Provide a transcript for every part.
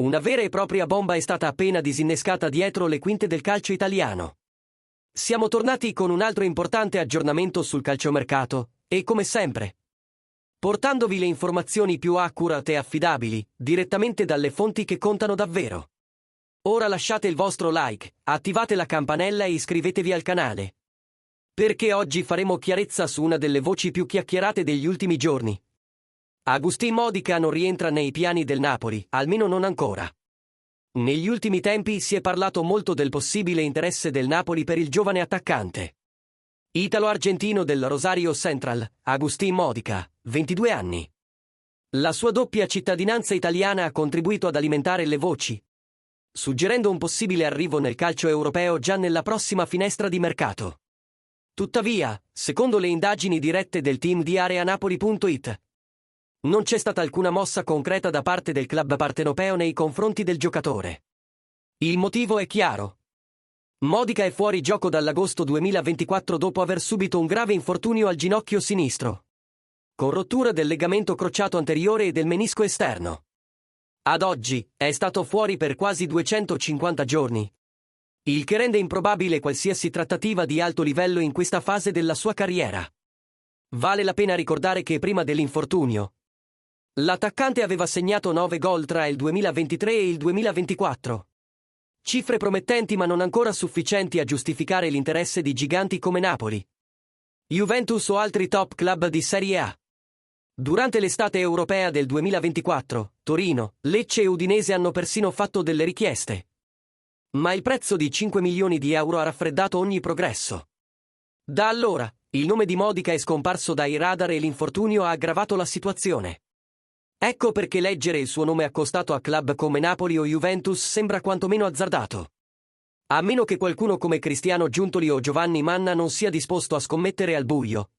Una vera e propria bomba è stata appena disinnescata dietro le quinte del calcio italiano. Siamo tornati con un altro importante aggiornamento sul calciomercato, e come sempre, portandovi le informazioni più accurate e affidabili, direttamente dalle fonti che contano davvero. Ora lasciate il vostro like, attivate la campanella e iscrivetevi al canale. Perché oggi faremo chiarezza su una delle voci più chiacchierate degli ultimi giorni. Agustin Modica non rientra nei piani del Napoli, almeno non ancora. Negli ultimi tempi si è parlato molto del possibile interesse del Napoli per il giovane attaccante italo-argentino del Rosario Central, Agustin Modica, 22 anni. La sua doppia cittadinanza italiana ha contribuito ad alimentare le voci, suggerendo un possibile arrivo nel calcio europeo già nella prossima finestra di mercato. Tuttavia, secondo le indagini dirette del team di areanapoli.it, non c'è stata alcuna mossa concreta da parte del club partenopeo nei confronti del giocatore. Il motivo è chiaro. Modica è fuori gioco dall'agosto 2024 dopo aver subito un grave infortunio al ginocchio sinistro, con rottura del legamento crociato anteriore e del menisco esterno. Ad oggi, è stato fuori per quasi 250 giorni, il che rende improbabile qualsiasi trattativa di alto livello in questa fase della sua carriera. Vale la pena ricordare che prima dell'infortunio, l'attaccante aveva segnato 9 gol tra il 2023 e il 2024. Cifre promettenti ma non ancora sufficienti a giustificare l'interesse di giganti come Napoli, Juventus o altri top club di Serie A. Durante l'estate europea del 2024, Torino, Lecce e Udinese hanno persino fatto delle richieste. Ma il prezzo di 5 milioni di euro ha raffreddato ogni progresso. Da allora, il nome di Modica è scomparso dai radar e l'infortunio ha aggravato la situazione. Ecco perché leggere il suo nome accostato a club come Napoli o Juventus sembra quantomeno azzardato. A meno che qualcuno come Cristiano Giuntoli o Giovanni Manna non sia disposto a scommettere al buio.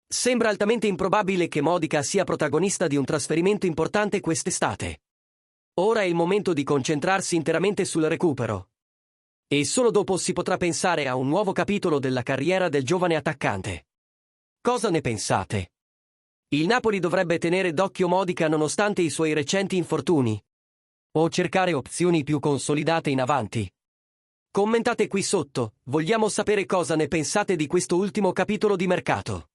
Sembra altamente improbabile che Modica sia protagonista di un trasferimento importante quest'estate. Ora è il momento di concentrarsi interamente sul recupero. E solo dopo si potrà pensare a un nuovo capitolo della carriera del giovane attaccante. Cosa ne pensate? Il Napoli dovrebbe tenere d'occhio Modica nonostante i suoi recenti infortuni? O cercare opzioni più consolidate in avanti? Commentate qui sotto, vogliamo sapere cosa ne pensate di questo ultimo capitolo di mercato.